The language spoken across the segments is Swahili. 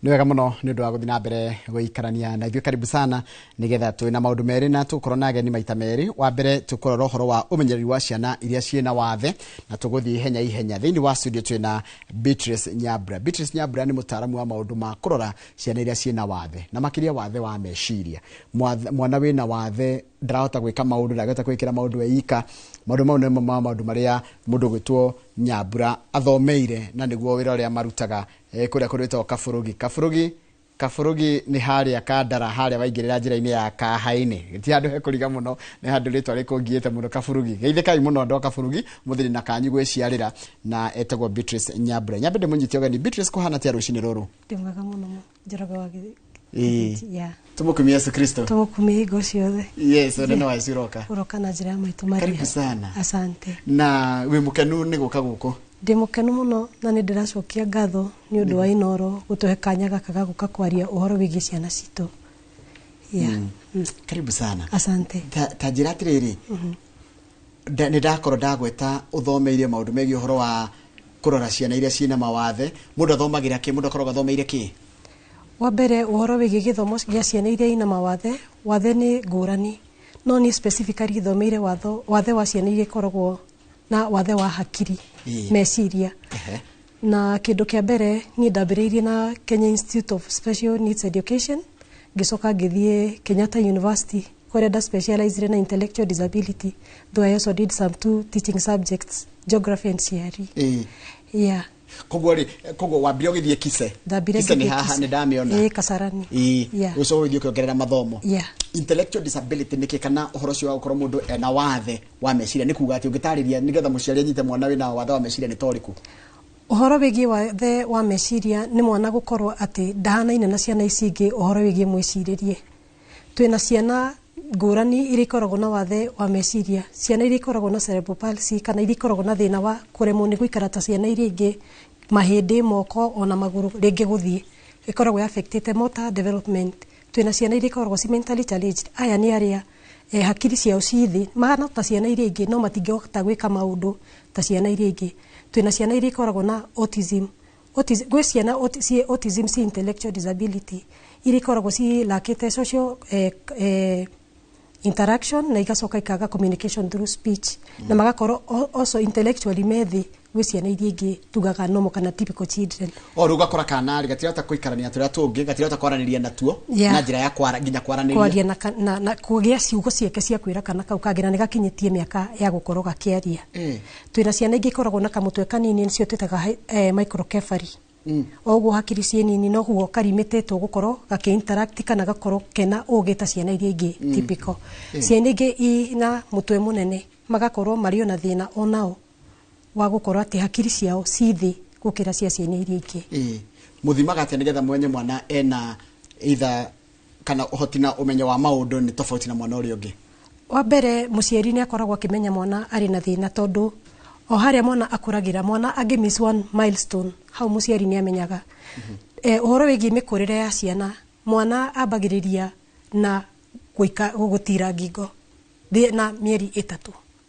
Nĩ wega mũno nĩ ũndũ wa gũthiĩ na mbere gũikarania na ithuĩ. Karibu sana nigetha twĩna maũndũ merĩ na tũkorwo na ageni maita merĩ. Wa mbere tũkorwo ũhoro wa ũmenyereri wa ciana iria ciĩna wathe na tũgũthiĩ ihenya. Thĩinĩ wa studio twĩna Beatrice Nyambura. Beatrice Nyambura nĩ mũtaaramu wa maũndũ ma kũrora ciana iria ciĩna wathe na makĩria wathe wa meciria. Mwana wĩna wathe ndarahota gwĩka maũndũ, ndarahota gwĩkĩra maũndũ eika. Maũndũ mau nĩ maũndũ marĩa mũndũ gwĩtwo Nyambura athomeire na nĩguo wĩra ũrĩa marutaga kũrĩa kũrĩtwo Kaburugi nĩ harĩa Kandara, harĩa waingĩrĩra njĩra-inĩ ya Kahaini. Ti handũ hekũriga mũno, nĩ handũ rĩtwa rĩkũngiĩte mũno, Kaburugi. Geithĩkai mũno andũ a Kaburugi, mũthiri na kanyu gwĩciarĩra, na etagwo Beatrice Nyambura. Nyambe ndĩmũnyite ũgeni. Beatrice, kũhana atĩa rũcinĩ rũrũ? Ndĩ mwega mũno, njoroge wa Tumukumie Yesu Kristo. Tumukumie higo ciothe. Yes, ndio wa Isiroka. Uroka na njĩra ya maitũ marĩa. Karibu sana. Asante. Na wĩ mũkenu nĩ gũka gũkũ? Ndĩ mũkenu mũno na nĩ ndĩracokia ngatho nĩ ũndũ wa Inoro gũtũhe kanya gaka ga gũka kwaria ũhoro wĩgiĩ ciana citũ. Karibu sana. Asante. Ta njĩra atĩrĩrĩ, nĩ ndakorwo ndagweta ũthomeire maũndũ megiĩ ũhoro wa kũrora ciana iria ciĩna mawathe. Mũndũ athomagĩra kĩ? Mũndũ akoragwo athomeire kĩ? Wa mbere ũhoro wĩgiĩ gĩthomo gĩa ciana iria ina mawathe, wathe nĩ ngũrani, no ni specifically thomeire wathe wa ciana iria ikoragwo na wathe wa hakiri, meciria. Na kĩndũ kĩa mbere ni ndambĩrĩirie na Kenya Institute of Special Needs Education, ngĩcoka ngĩthiĩ Kenyatta University where I specialized in intellectual disability, though I also did some two teaching subjects, geography and CRE. Koguo wambire ũgĩthiĩ Kise. Kise nĩ haha nĩ ndamĩona. Kasarani. Ũcoka ũgĩthiĩ ũkĩongerera mathomo. Intellectual disability nĩ kana ũhoro ũcio wa gũkorwo mũndũ ena wathe wa meciria, nĩ kuuga atĩ ũngĩtarĩria nĩgetha mũciari anyite mwana wĩna wathe wa meciria nĩ torĩkũ? Ũhoro wĩgiĩ wathe wa meciria nĩ mwana gũkorwo atĩ ndahanaine na ciana ici ingĩ ũhoro wĩgiĩ mwĩcirĩrie. Twĩna ciana ngũrani iria ikoragwo na wathe wa meciria, ciana iria ikoragwo na cerebral palsy kana iria ikoragwo na thĩna wa kũremwo nĩ gũikara ta ciana iria ingĩ, mahĩndĩ, moko ona magũrũ, rĩngĩ gũthiĩ, ikoragwo affected motor development. Twĩna ciana iria ikoragwo ci mentally challenged. Aya nĩ arĩa hakiri ciao ci thĩ, mahana ta ciana iria ingĩ no matingĩhota gwĩka maũndũ ta ciana iria ingĩ. Twĩna ciana iria ikoragwo na autism. Gwĩ ciana autism ci intellectual disability iria ikoragwo ci lakĩte social interaction na igacoka ikaga communication through speech, na magakorwo also intellectually methi gwĩ ciana iria ingĩ tugaga normal kana typical children. Rĩu ũgakora kana gatirahota kũikarania tũrĩa tũngĩ, gatirahota kwaranĩria natuo na njĩra ya nginya kwaranĩria. Kwaria na kũgĩa ciugo ciake cia kwĩra kana kau kangĩ na nĩ gakinyĩtie mĩaka ya gũkorwo gakĩaria. Twĩna ciana ingĩ ikoragwo na kamũtwe kanini nĩcio twĩtaga microcephaly. Oguo hakiri ciĩ nini noguo karimĩtĩtwo gũkorwo gakĩ-interact kana gakorwo kena ũgĩ ta ciana iria ingĩ typical. Ciana ingĩ ina mũtwe mũnene magakorwo marĩ na thĩna onao wa gũkorwo atĩ hakiri ciao ci thĩ gũkĩra cia ciana iria ingĩ. Mũthimaga atĩa nĩgetha mwenye mwana ena either kana ũhoti na ũmenyo wa maũndũ nĩ tofauti na mwana ũrĩa ũngĩ? Wa mbere mũciari nĩ akoragwo akĩmenya mwana arĩ na thĩna, tondũ o harĩa mwana akũragĩra, mwana angĩ miss one milestone, hau mũciari nĩ amenyaga. Ũhoro wĩgiĩ mĩkũrĩre ya ciana, mwana ambagĩrĩria na gũtira ngingo na mĩeri 3.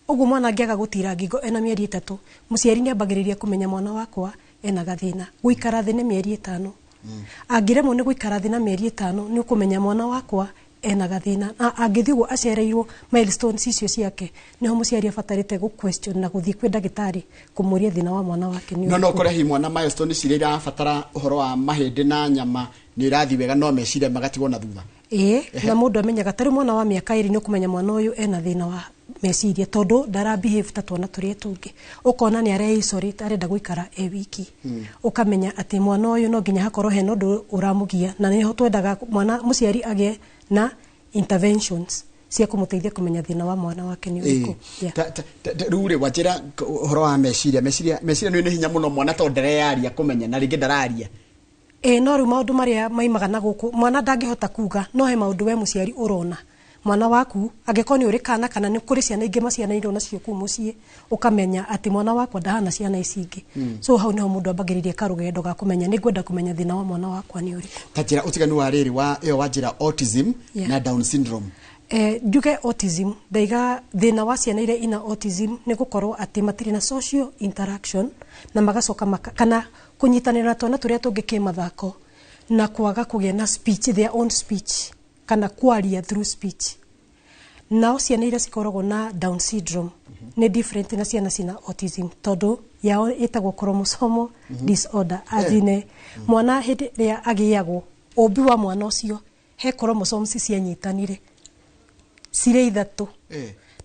Ũguo mwana angĩaga gũtira ngingo ena mĩeri 3, mũciari nĩ ambagĩrĩria kũmenya mwana wakwa ena gathĩna. Gũikara thĩ nĩ mĩeri 5. Angĩremwo nĩ gũikara thĩ na mĩeri 5, nĩ ũkũmenya mwana wakwa ena gathĩna. Na angĩthiĩ ũguo acereirwo milestones icio ciake, niho mũciari abatarĩte question na gũthiĩ kwĩ ndagĩtarĩ kũmũria thĩna wa mwana wake nĩ ũrĩkũ. No ũkore hi mwana milestones iria irabatara ũhoro wa mahĩndĩ na nyama nĩ ĩrathiĩ wega, no meciria magatigwo na thutha. Na mũndũ amenyaga tarĩ mwana wa mĩaka 2 nĩ ũkũmenya mwana ũyũ ena thĩna wa meciria, tondũ ndara behave ta twana tũrĩa tũngĩ. Ũkona nĩ arĩa isolate, arenda gũikara wiki. Ũkamenya atĩ mwana ũyũ no nginya hakorwo hena ũndũ ũramũgia, na nĩho twendaga mwana mũciari agĩe na interventions cia kũmũteithia kũmenya thĩna wa mwana wake nĩ ũrĩkũ. Rĩu rĩ wanjĩra ũhoro wa meciria nĩ hinya mũno mwana tondũ ndareyaria kũmenya na rĩngĩ ndararia. No rĩu maũndũ marĩa maimaga na gũkũ, mwana ndangĩhota kuga, no he maũndũ we mũciari ũrona mwana waku angĩkorwo nĩ ũrĩ kana nĩ kũrĩ ciana ingĩ macianairwo nacio kũu mũciĩ, ũkamenya atĩ mwana wakwa ndahana ciana ici ingĩ. So hau nĩho mũndũ ambagĩrĩria karũgendo ga kũmenya, nĩ ngwenda kũmenya thĩna wa mwana wakwa nĩ ũrĩkũ. Ta njĩra ũtiganu wa rĩrĩ wa ĩyo wa njĩra autism na Down syndrome. Njuge autism, ndaiga thĩna wa ciana iria ina autism nĩ gũkorwo atĩ matirĩ na social interaction na magacoka kana kũnyitanĩra na twana tũrĩa tũngĩ kĩmathako na kwaga kũgĩa na speech, their own speech, kana kwaria through speech. Nao ciana iria cikoragwo na Down syndrome nĩ different na ciana cina autism, tondũ yao ĩtagwo chromosomal disorder, azine mwana hĩndĩ ĩrĩa agĩagwo, ũmbi wa mwana ũcio he chromosomes cianyitanire cirĩ ithatũ,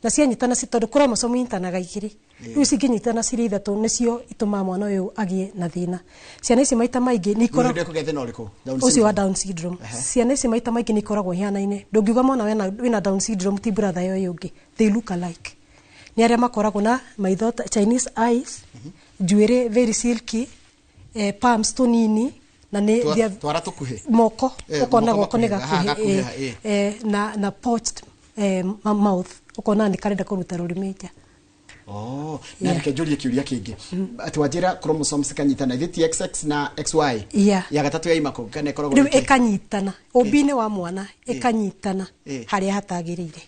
na cianyitana tondũ chromosome inyitanaga igĩrĩ, rĩu cingĩnyitana cirĩ ithatũ nĩcio itũmaga mwana ũyũ agĩe na thĩna. Ciana ici maita maingĩ nĩ ikoragwo ũcio wa Down syndrome. Ciana ici maita maingĩ nĩ ikoragwo ihanaine. Ndũngiuga mwana wĩna Down syndrome ti brother ũyũ ũngĩ, they look alike. Nĩ arĩa makoragwo na maitho Chinese eyes, njuĩrĩ very silky, palms tũnini, na nĩ twara tukuhe moko ukona goko nĩ gakuhe na pouched mouth ukona nĩ karenda kũruta rũrĩmĩ nja. Na nĩkĩnjũrie kĩũria kĩngĩ atĩ wanjĩra chromosomes kanyitana ithiti XX na XY ya gatatũ ya imako kana ĩkoragwo rĩu ĩkanyitana ũmbi-inĩ wa mwana ĩkanyitana harĩa hatagĩrĩire.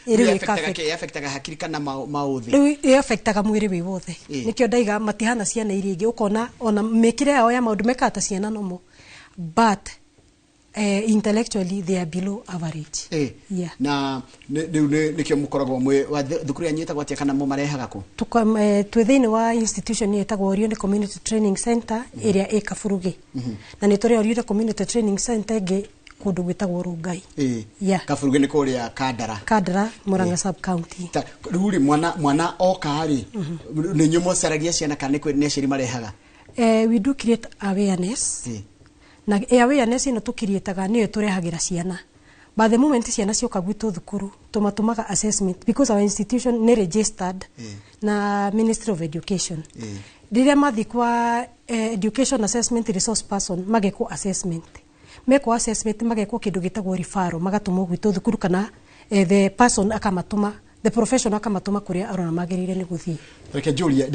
Ĩrĩ affectaga hakiri kana maũthĩ, rĩu affectaga mwĩrĩ wĩ wothe. Nĩkĩo ndaiga matihana ciana iria ingĩ, ũkona ona mĩkĩre yao ya maũndũ mekaga ta ciana nomo, but intellectually they are below average. Na nĩkĩo mũkoragwo mwe thukuru yanyu ĩtagwo atĩa kana mũmarehaga kũ? Twĩ thĩinĩ wa institution ĩtagwo Orione Community Training Center ĩrĩa ĩ Kaburuge, na nĩ tũrĩ Orione Community Training Center ĩngĩ kũndũ gwĩtagwo Rungai. Kaburuge nĩ kũrĩa Kandara Murang'a sub county. Rĩu rĩ mwana oka rĩ nĩ inyuĩ mũcaragia ciana kana nĩ aciari marehaga? We do create awareness. Na awareness ĩno tũkirietaga nĩyo tũrehagĩra ciana. By the moment ciana cioka gwitũ thukuru tũmatũmaga assessment because our institution nĩ registered na Ministry of Education. Rĩrĩa mathiĩ kwa Education Assessment Resource Person magekwo assessment. Mekwo assessment magekwo kĩndũ gĩtagwo referral, magatũmwo gwitũ thukuru kana the person akamatũma, the professional akamatũma kũrĩa arona magĩrĩire nĩ gũthiĩ. Reke njũrie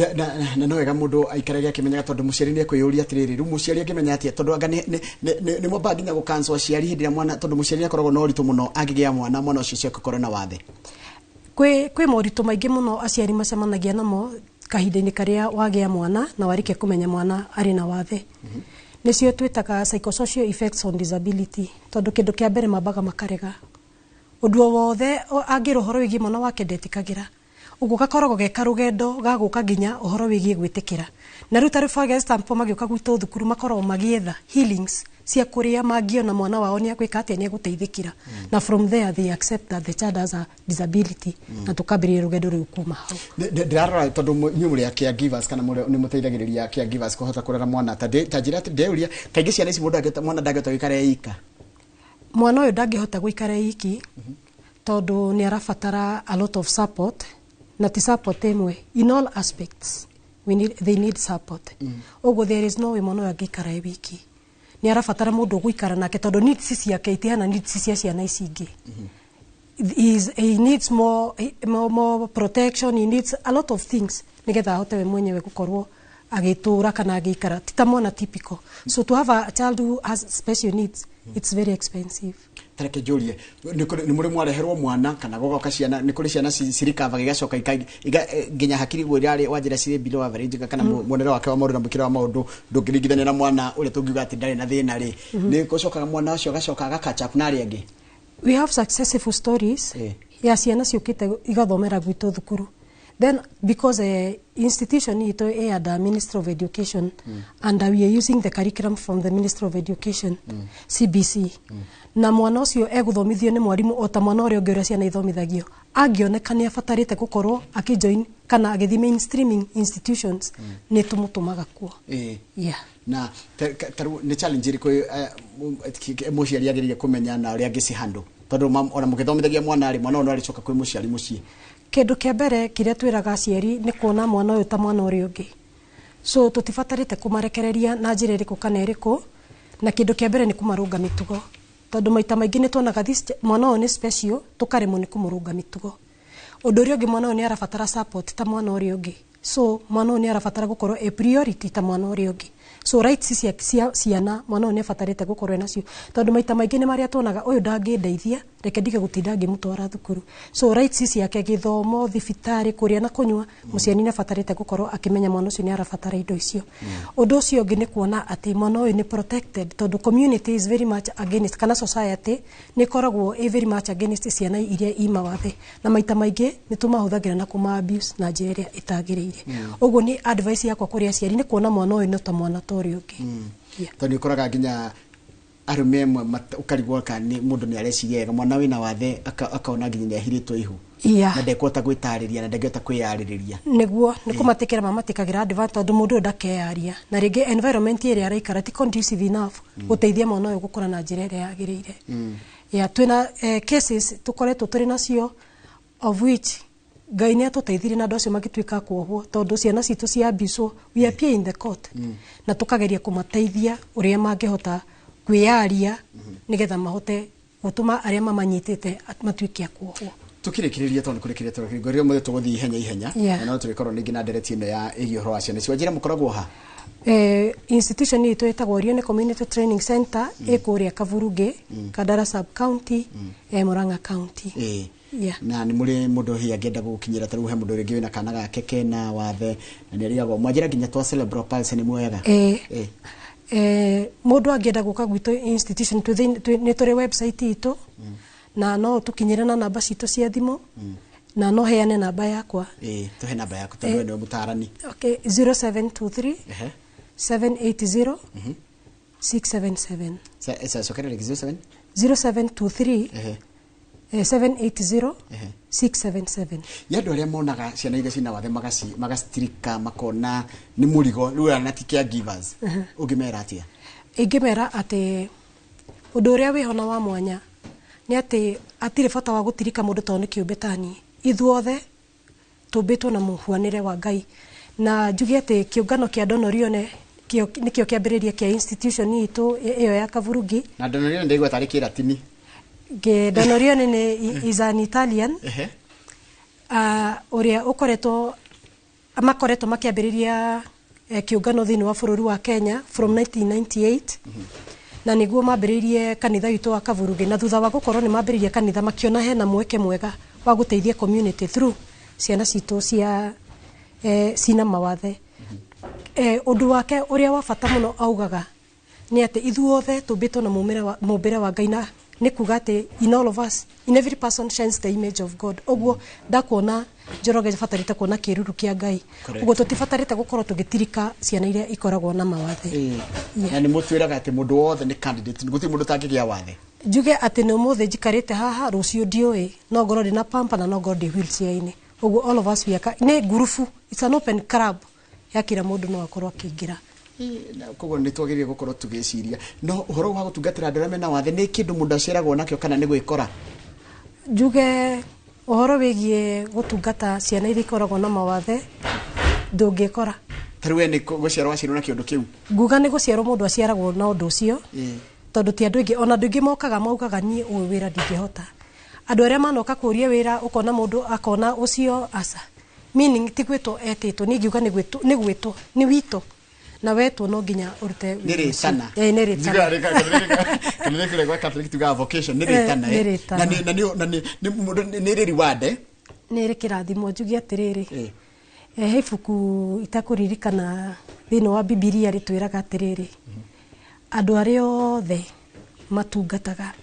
na no wega mũndũ aikarage akĩmenyaga tondũ mũciari nĩ ekwĩyũria atĩrĩrĩ, rĩu mũciari angĩmenya atĩa tondũ anga nĩ mwamba nginya gũcancel aciari hĩndĩ ĩrĩa mwana tondũ mũciari akoragwo na ũritũ mũno angĩgĩa mwana ũcio cio gũkorwo na wathe. Kwĩ moritũ maingĩ mũno aciari macemanagia namo kahinda-inĩ karĩa wagĩa mwana na warĩkia kũmenya mwana arĩ na wathe. Nĩcio twĩtaga psychosocial effects on disability, tondũ kĩndũ kĩa mbere mambaga makarega ũndũ wothe angĩra ũhoro wĩgiĩ mwana wake ndetĩkagĩra. Ũguo gakoragwo geka rũgendo gagũka nginya ũhoro wĩgiĩ gwĩtĩkĩra. Na rĩu tarĩ for example magĩũka gwitũ thukuru makoragwo magĩetha healings cia kũrĩa mangĩona mwana wao nĩ agwĩka atĩa nĩ egũteithĩkĩra. Na from there they accept that the child has a disability na tũkambĩrĩria rũgendo rũu kuma hau. Ndĩrarora tondũ nyuĩ mũrĩ caregivers kana nĩ mũteithagĩrĩria caregivers kũhota kũrera mwana ta njĩra ndeuria kaingĩ ciana ici mwana ndangĩhota gũikara ika. Mwana ũyũ ndangĩhota gũikara iki tondũ nĩ arabatara a lot of support na ti support ĩmwe in all aspects they need support. Ũguo there is no way mwana ũyũ angĩikara wiki, nĩ arabatara mũndũ gũikara nake tondũ needs ciake itihana needs cia ciana ici ingĩ. He needs more protection, he needs a lot of things nigetha ahote we mwenyewe gũkorwo agĩtũra kana agĩikara ti ta mwana typical. So to have a child who has special needs it's very expensive. Tareke njũrie nĩ mũrĩ mwareherwo mwana kana gogoka ciana nĩ kũrĩ ciana cirikava igacoka nginya hakiri guo irarĩ wanjĩra cirĩ below average kana mwonere wake wa maũndũ na mũkĩra wa maũndũ ndũngĩringithania na mwana ũrĩa tũngiuga atĩ ndarĩ na thĩna rĩ nĩ gũcokaga mwana ũcio agacoka agakatch up na arĩa angĩ. We have successful stories ya ciana ciũkĩte igathomera gwitũ thukuru. Then because institution ito under Ministry of Education and we are using the curriculum from the Ministry of Education CBC. Na mwana ũcio egũthomithio nĩ mwarimũ o ta mwana ũrĩa ũngĩ ũrĩa ciana ithomithagio. Angĩoneka nĩ abatarĩte gũkorwo akĩjoin kana agĩthiĩ mainstreaming institutions nĩ tũmũtũmaga kuo. Na nĩ challenge ĩrĩkũ mũciari agĩrĩire kũmenya na ũrĩa angĩcihandle tondũ ona mũgĩthomithagia mwana rĩ mwana no arĩcoka kwĩ mũciari mũciĩ. Kĩndũ kĩa mbere kĩrĩa twĩraga aciari nĩ kuona mwana ũyũ ta mwana ũrĩa ũngĩ. So tũtibatarĩte kũmarekereria na njĩra ĩrĩkũ kana ĩrĩkũ, na kĩndũ kĩa mbere nĩ kũmarũnga mĩtugo tondũ maita maingĩ nĩ tuonaga mwana ũyũ nĩ special tũkaremwo nĩ kũmũrũnga mĩtugo. Ũndũ ũrĩa ũngĩ mwana ũyũ nĩ arabatara support ta mwana ũrĩa ũngĩ. So mwana ũyũ nĩ arabatara gũkorwo a priority ta mwana ũrĩa ũngĩ. So rights cia ciana mwana ũyũ nĩ abatarĩte gũkorwo nacio tondũ maita maingĩ nĩ marĩa tuonaga ũyũ ndangĩndeithia reke ndige gutinda ngimutwara thukuru. So rights ici yake githomo, thibitari, kuria na kunywa, muciari ni abatarite gukorwo akimenya mwana ucio ni arabatara indo icio. Undu ucio ungi ni kuona ati mwana uyu ni protected, tondu community is very much against, kana society ni koragwo very much against ciana iria ima wathe, na maita maingi ni tumahuthagira na kuma abuse na njira iria itagirire. Uguo ni advice yakwa kuri aciari ni kuona mwana uyu no ta mwana tori ungi. Tondu ikoraga nginya arume ukarigwo kani mundu ni areciria mwana wina wathe akaona nginya ni ahiritwo ihu na ndekota gwitariria na ndengeta kwiyaririria niguo ni kumatikira mamatikigira advance tondu mundu ndakeyaria na ringi environment area araikara ti conducive enough guteithia mwana uyu gukura na njira iria yagirire. Twina cases tukoretwo turi nacio of which Ngai ni atuteithire na ndocio magituika kuohwo tondu ciana citu cia abuse we appear in the court na tukageria kumateithia uria mangihota kwiyaria nigetha mahote gutuma aria mamanyitite matuike kuohwo. Tukirikiriria tondu kurikiria turikiria mwe tuguthi ihenya na no turikorwo ningi na ndereti ino ya igihoro wa ciana cio njira mukoragwo ha institution ni twetagwo Rione Community Training Center ikuria Kavuruge Kadara sub county Murang'a county. Na ni muri mundu hi agenda gukinyira taru he mundu ringi wina kana gake kena wathe na ni ariago mwanjira nginya twa cerebral palsy ni muoyaga mundu agenda guka gwitu institution ni turi website itu na no tukinyira na namba citu cia thimu na no heane namba yakwa tuhe namba yaku tondu ni mutarani 0723 780 677 sokerere 0723 780 677. Yandu aria monaga ciana iria cina wathe magastrika makona ni murigo riu na ti caregivers ungimera atia ingimera ati undu uria wihona wa mwanya ni ati atire bata wa gutirika mundu tondu kiumbe tani ithuothe tumbitwo na muhuanire wa Ngai na njugi ati kiungano kia Donorione nikio kiambiriria kia institution itu iyo ya Kavurugi na Donorione ndigwa tariki Latini Donorione ni is an Italian uria ukoretwo amakoretwo makiambiriria kiungano thini wa bururi wa Kenya from 1998 na niguo mambiririe kanitha itu wa Kavurugi na thutha wa gukorwo ni mambiririe kanitha makiona hena mweke mwega wa guteithia community through ciana citu cia sina mawathe. Undu wake uria wa bata muno augaga ni ati ithuothe tumbitwo na mumbire wa Ngai na ni kuga ati in all of us, in every person shines the image of God. Oguo ndakuona Njoroge fatarite kuona kiruru kia Ngai. Oguo tutifatarite gukorwo tugitirika ciana iria ikoragwo na mawathe. Na ni mutwiraga ati mundu wothe ni candidate guti mundu tangigia wathe. Njuge ati ni muthe jikarite haha rucio ndioi no ngoro na pampa na no ngoro ndi wheelchair ini. Oguo all of us we are ni gurufu, it's an open club ya kila mundu no akorwo akiingira. Koguo ni twagiririe gukorwo tugiciria no uhoro wa gutungatira andũ arĩa mena wathe ni kindu mundu aceragwo nakio kana ni gwikora njuge uhoro wigie gutungata ciana iria ikoragwo na mawathe ndungikora tarwe ni guciarwo acirwo na kĩndũ kiu nguga ni guciarwo mundu aciaragwo na undu ucio tondu ti andu ingi ona ndungi mokaga maugaga ni uyu wira ndingihota andu aria manoka kuria wira ukona mundu akona ucio asa meaning ti gwitwo etitwo ni ngiuga ni gwitwo ni wito na wetu no nginya urute niri sana niri sana kana kile kwa Catholic tuga vocation niri sana na ni niri reward niri kirathimo njugi atiriri he ibuku itakuririkana thini wa Biblia ritwiraga atiriri andu aria othe matungataga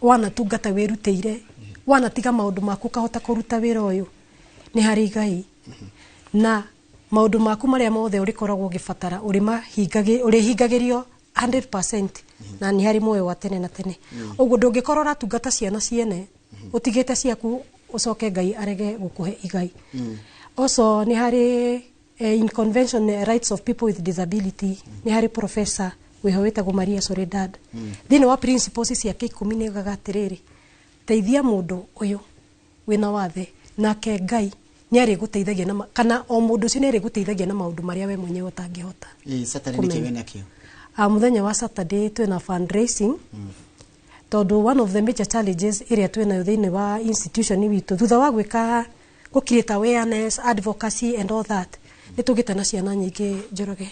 wana tungata wiruteire wana tiga maundu maku kahota kuruta wira uyu ni hari Ngai na maundu maku maria mothe urikoragwo gifatara uri hingagirio 100% na ni hari moyo wa tene na tene uguo ndungikorwo ratungata ciana ciene utigite ciaku ucoke Ngai arege gukuhe igai also ni hari in convention rights of people with disability ni hari professor wihoweta go Maria Soledad thini wa principles cia K10 ni gagatiriri teithia mundu uyu wina wathe nake Ngai ni ari guteithagia na kana o mundu cio ni ari guteithagia na maundu maria we mwenyewe utangihota Saturday ni kiwe nakio muthenya wa Saturday twina fundraising tondu one of the major challenges iria twina thini wa institution witu thutha wa gwika go create awareness advocacy and all that ni tugita na ciana nyingi Njoroge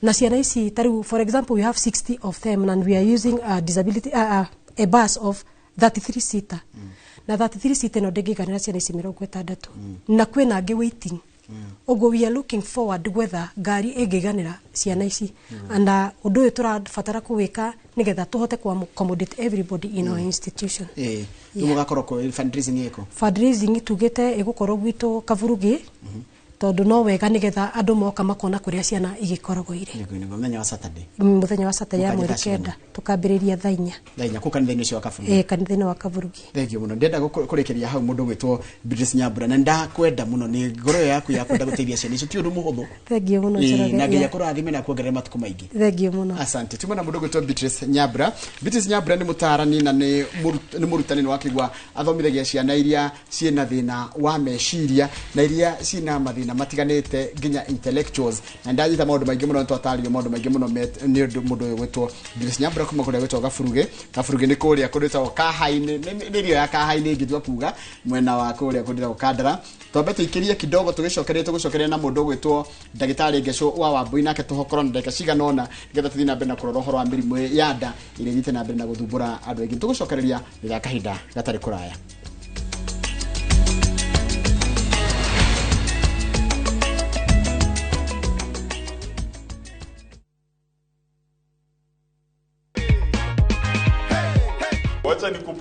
na ciana ici taru for example we have 60 of them and we are using a disability a bus of 33 seater na 33 seater no ndingiganira ciana ici 60 na kwina angi waiting ogo we are looking forward gwetha ngari ingiganira ciana ici and undu uyu turabatara kuwika nigetha tuhote ku accommodate everybody in our institution. Mugakorwo ko fundraising iko fundraising tugite igukorwo gwitu Kavurugi tondu no wega nigetha andu moka makona kuria ciana igikoragwo ire muthenya wa Saturday muthenya wa Saturday ya mweri kenda tukambiriria thainya ku kanitha-ini cio Kavurugi kanitha-ini wa Kavurugi. Thengio muno ndenda kurikiria hau mundu gwitwo Beatrice Nyambura na ndakwenda muno ni ngoro yaku ya kwenda guteithia ciana icio ti undu muhuthu. Thengio muno Njoroge na nginya kurathime na kuongerera matuko maingi. Thengio muno. Asante tumana mundu gwitwo Beatrice Nyambura. Beatrice Nyambura ni mutarani na ni murutani wa kigwa athomithagia ciana iria ciena thina wa meciria na iria ciena mathina matiganite nginya intellectuals na ndanyita maundu maingi muno twataririo maundu maingi muno ni undu mundu uyu gwitwo Beatrice Nyambura kuma kuria gwitwo Kavurugi ni kuria kuritwo Kahaini ni rio ya Kahaini ngithwa kuga mwena wa kuria kundira Ukandara twambe tuikirie kidogo tugicokeria na mundu gwitwo ndagitari Ngesho wa Wambui nake tuhokoro na ndeka cigana ona ngetha tuthina mbere na kurora horo wa mirimu ya nda ire nyite na mbere na guthumbura andu aingi tugicokereria thutha kahinda gatari kuraya. Wacha nikupe